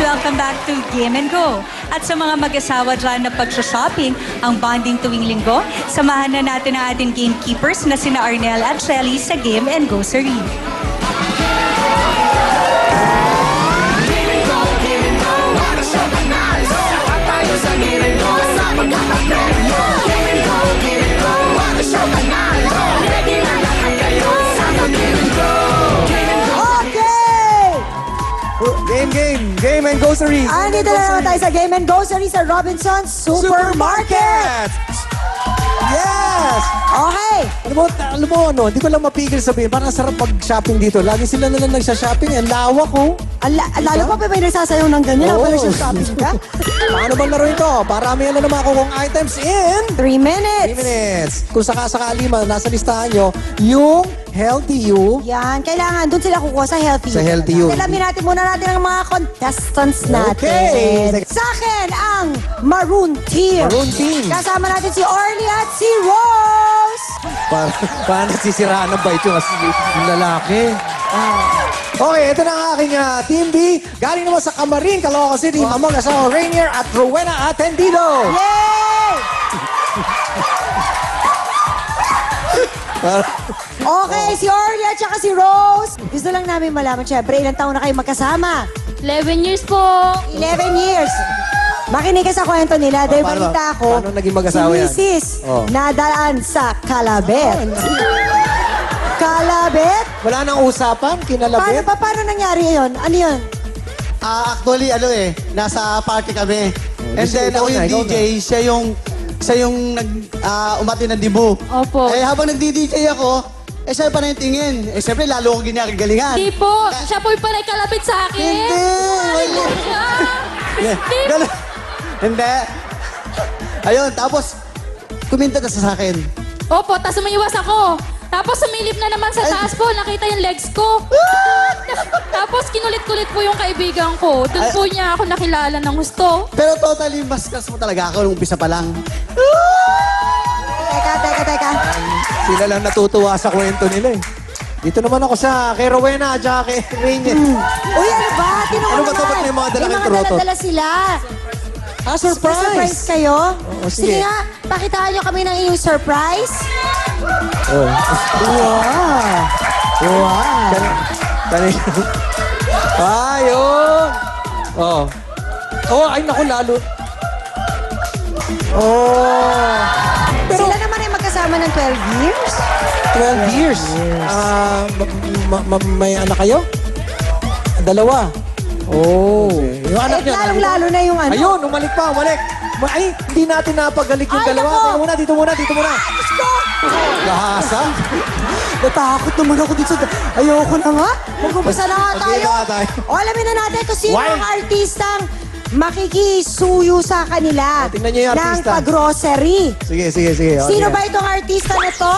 welcome back to Game and Go. At sa mga mag-asawa dyan na pag-shopping, ang bonding tuwing linggo, samahan na natin ang ating gamekeepers na sina Arnel at Shelly sa Game and Go Sari. Game and Groceries. Andito na naman tayo sa Game and Groceries sa Robinsons Supermarket. Yes! Okay. Alam mo, hindi ko lang mapigil sabihin, parang sarap mag-shopping dito. Lagi sila na lang nagsha-shopping. Ang lawak ko. Lalo pa may nagsasayaw ng ganyan. Oo. Pero siya shopping ka. Paano bang laro ito? Parami na naman ako kung items in 3 minutes. 3 minutes. Kung sakasakali man, nasa listahan nyo, yung Healthy You. Yan. Kailangan doon sila kukuha sa Healthy You. Sa Healthy You. Alamin natin muna natin ang mga contestants natin. Okay. Sa akin, ang Maroon Team. Maroon Team. Kasama natin si Orly at si Rose. Paano sisiraan ng bait yung lalaki? Okay, ito na ang aking Team B. Galing naman sa Camarin, Caloocan City. Among asawa Rainier at Rowena Atendido. Yay! Okay, si Orly at saka si Rose. Gusto lang namin malaman, syempre, ilang taon na kayo magkasama? 11 years po. 11 years. Makinig ka sa kwento nila. Dahil paano- balita ko, paano naging mag-asawa yan? si Mrs. Oh. nadaan sa Calabet. Calabet? Wala nang usapan, kinalabit. Paano nangyari yun? Ano yun? Actually, nasa party kami. And Sige, then ikaw ako yung na, ikaw DJ, siya yung umati ng dibu. Opo. Eh habang nagdi-DJ ako, siya pa na yung tingin. Siyempre, lalo ko ginagalingan. Hindi po. Siya po yung panay kalapit sa akin. Hindi! Ano siya? Ganun. Hindi. Ayun, tapos, kuminta na sa akin. Opo, tapos umiiwas ako. Tapos sumilip na naman sa taas po. Nakita yung legs ko. Tapos kinulit-kulit po yung kaibigan ko. Doon po niya ako nakilala ng gusto. Pero totally, mas kas mo talaga ako nung umpisa pa lang. Teka. Sila lang natutuwa sa kwento nila eh. Dito naman ako sa kay Rowena at kay Rainier. Uy, ano ba? Tinungan Ano ba to? Ba't may mga dala kang trotot? dala sila. Surprise! Surprise kayo? Oo, sige. sige nga, pakitaan nyo kami ng inyong surprise. Oh. Wow. Kanina. Ayun! Oh. Oh, ay naku, lalo. Oh. Sila naman ay magkasama ng 12 years? 12 years. May anak kayo? Dalawa. Oh. Yung anak niya. Lalong-lalo na yung ano. Ayun, umalik pa, umalik. Ay, hindi natin napagalik yung Ay, dalawa. nako. Dito muna. Gusto! Lahasa. Natakot naman ako dito. Ayoko na nga. Mag-umpisa na nga Mag-umpisa tayo. na tayo. O, alamin na natin kung sino Why? ang artistang makikisuyo sa kanila Tingnan niyo yung ng artista. pag-grocery. Sige. O, Sino sige. ba itong artista na to?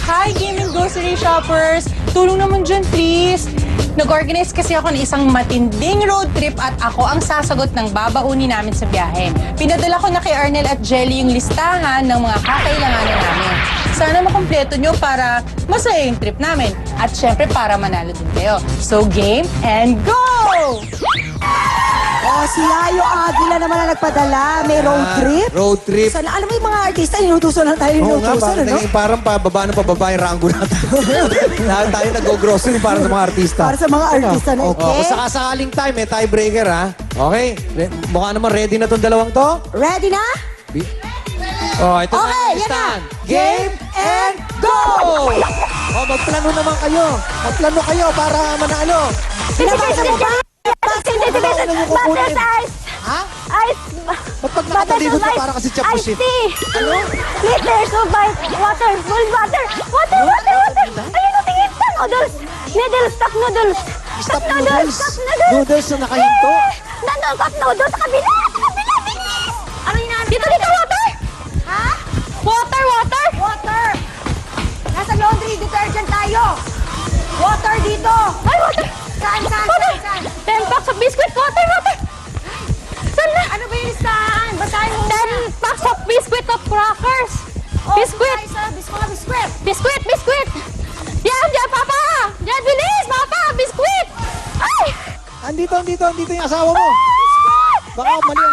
Hi, Game and Grocery Shoppers! Tulong naman dyan, please! Nag-organize kasi ako ng isang matinding road trip at ako ang sasagot ng babaunin namin sa biyahe. Pinadala ko na kay Arnel at Jelly yung listahan ng mga kakailanganan namin. Sana makumpleto nyo para masaya yung trip namin. At syempre para manalo din kayo. So, game and go! O, si Yayo Aguila naman ang nagpadala. May road trip. Road trip. Sana, alam mo yung mga artista, inutusan lang tayo Oo nga, inutusan, ano? parang pababa ng pababa yung ranggo natin. Lahat tayo nag-grocery para sa mga artista. Para sa mga artista na, Oh, okay? kung sakasakaling time, may tiebreaker ha. Okay? Mukha naman ready na tong dalawang to. Ready na? Oh, ito Okay, na ang yan na. listahan. Game and go! Oh, magplano naman kayo. Magplano kayo para manalo. Pinabasa mo ba? Butter ice! Ha? Ice! Ba't pag nakatalikod ka para kasi chop shit? Ano? Liters of water! Full water! Water! Ayun o, tingin pa! Noodles! Stuffed noodles! Stop noodles. Noodles na nakahinto. Nandun, cup noodles! Sa kabila! Bilis! Ano yung Dito, water! Ha? Water! Water! Nasa laundry detergent tayo. Water dito. Ay, water! Saan? 10 packs of biscuit! Water! Saan na? Ano ba yung listahan? Basahin mo muna. 10 packs of biscuit of crackers! Oh, Biscuit! Biscuit! Yan, Papa! Yan, bilis! Papa! Biscuit! Ay! Andito yung asawa mo. Baka mali.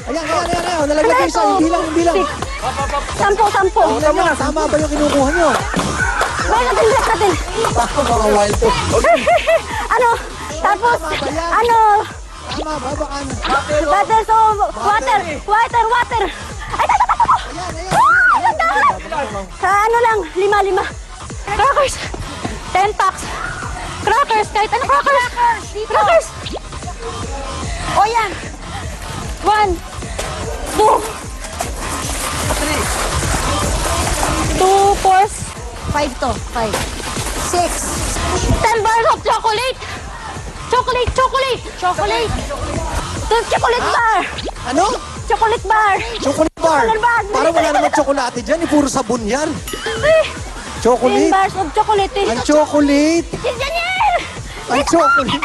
Ayan. Nalaglag yung isa. Hindi lang. 10. Tama ba yung kinukuha nyo? Wala natin, black natin. Baka wild to. Ano? Tapos, ano? Tama ba? Baka Water, so, water. Ay, sa ano lang, 5. Crackers. 10 packs. Crackers, kahit ano crackers. Crackers. O yan. 1, 2, 4, 5 to. 5. 6. 10 bars of chocolate. Chocolate. Chocolate bar. ano? Chocolate bar. Chocolate bar. Chocolate bar. Parang wala naman tsokolate dyan. Puro sabon yan. 10 Chocolate. bars of chocolate. Ang chocolate. Daniel! Ang chocolate.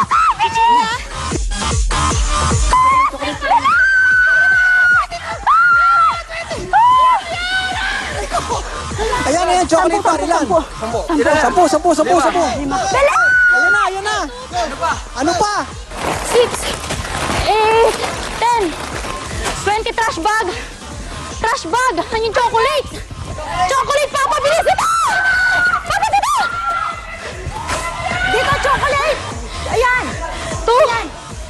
Ayan, chocolate bar. Ilan? 10. Bala! Ayan na. Ano pa? 6, 8, 10, 20 trash bag. Trash bag. Ano yung chocolate? Chocolate, Papa! Bilisan mo! Papa, dito! Dito, chocolate! Ayan! 2,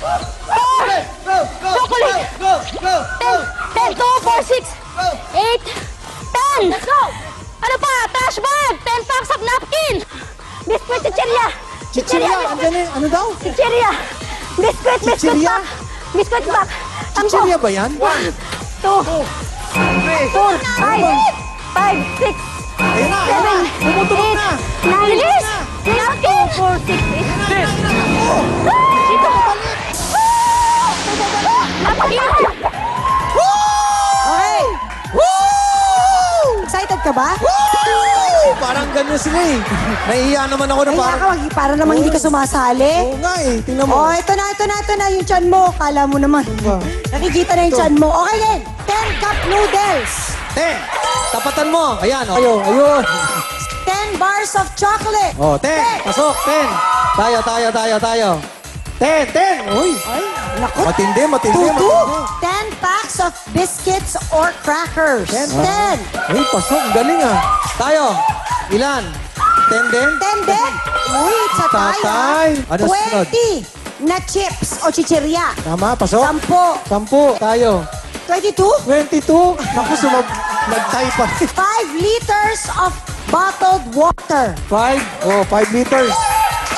4, chocolate! 10, 2, 4, 6, 8, 10! Let's go! Ano pa? Trash bag! 10 packs of napkin! Biscuit, chichirya! Chichirya. Andyan eh. Ano daw? Chichirya! Biscuit Chichirya? pack! Biscuit pack! Chichirya ba yan? 1, 2, 4, 5, 6, Ayan na. 7, Tumutunog na. 8, 9, bilis! Napkin! 4, 6, 8, 10. Dito! Napkin! Okay. Excited ka ba? Woo! Parang ganyan sila eh. Naiiya naman ako na Kaya parang... ka, para naman hindi ka sumasali. Oo nga eh. Tingnan mo. Oh, ito na yung tiyan mo. Kala mo naman. Nakikita na yung tiyan mo. Okay din. 10 cup noodles. 10. Tapatan mo. Ayan. Ayun. 10 bars of chocolate. Oh, 10. Pasok. 10. Tayo. 10. Uy. Ay, naku. Matindi. 10 packs of biscuits or crackers. 10. Uy, pasok. Ang galing ah. Tayo. Ilan? 10 din? 10 din. Uy, sa tayo. Tatay. Ano sunod? 20 na chips o chichirya. Tama. Pasok. 10. 10. Tayo. 22. 22. Naku, nag-tie pa rin. 5 liters of bottled water. 5. Oh, 5 liters.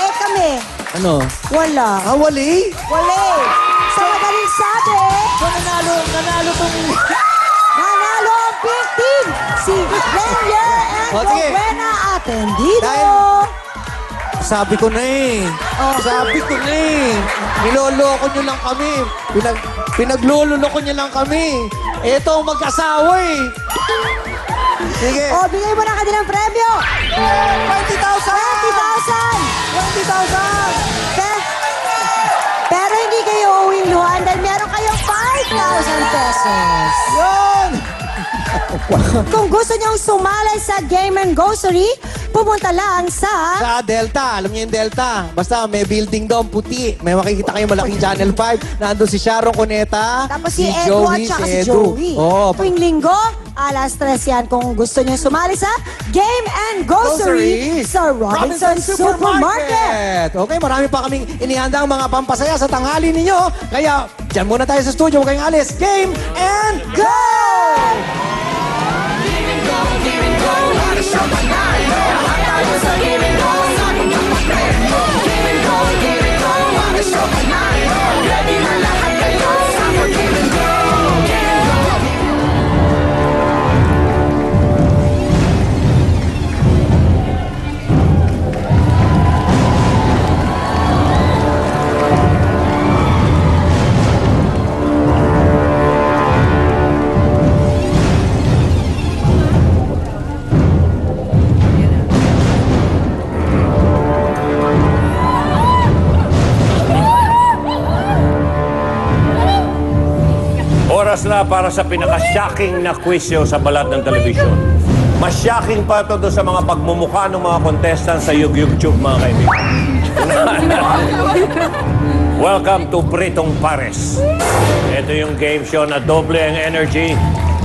Eh kami, Ano? wala. Wali? Wala. Sa madaling sabi, Nanalo tong... nanalo ang pink team. Si Lenier and O, sige. Rowena Atendido. Dahil- Sabi ko na eh. Niloloko nyo lang kami. Pinaglululoko nyo lang kami. Ito ang mag-asawa eh. Sige. O, bigay mo na kanilang premyo. 20,000! 20,000. 20,000! Pero hindi kayo uwing luhan dahil meron kayong 5,000 pesos. Yun! Kung gusto niyong sumalay sa Game and Grocery, pumunta lang sa... Sa Delta. Alam niyo yung Delta. Basta may building doon, puti. May makikita kayo malaking Channel 5. Nandun si Sharon Cuneta. Tapos si Edu at saka si Joey. Oh, Tuwing linggo, alas 3 yan kung gusto niyo sumali sa Game and Grocery sa Robinson Supermarket. Okay, marami pa kaming inihandang mga pampasaya sa tanghali ninyo. Kaya, dyan muna tayo sa studio. Huwag kayong alis. Game and Go! Oras na para sa pinaka-shocking na quiz show sa balat ng telebisyon. Mas shocking pa ito doon sa mga pagmumukha ng mga contestants sa YouTube, mga kaibigan. Welcome to Pritong Pares. Ito yung game show na doble ang energy,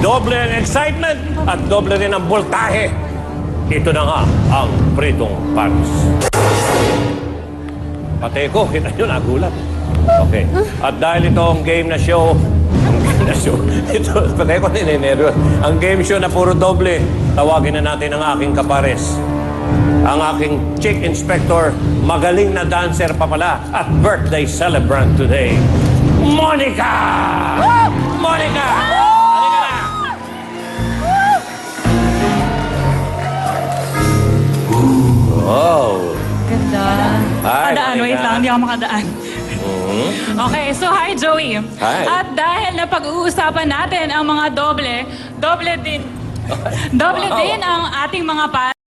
doble ang excitement, at doble rin ang voltahe. Ito na nga ang Pritong Pares. Pati ko, kita nyo, nagulat. Okay. At dahil ito ang game na show, ito, pati ko ninenervous. Ang game show na puro doble, tawagin na natin ang aking kapares. Ang aking chick inspector, magaling na dancer pa pala at birthday celebrant today, Monica! Monica! Halika na! Wow! Ganda. Hi, Makadaan, wait Monica. lang, hindi ako makadaan. Okay, so hi Joey. Hi. At dahil na pag-uusapan natin ang mga doble din Wow. ang ating mga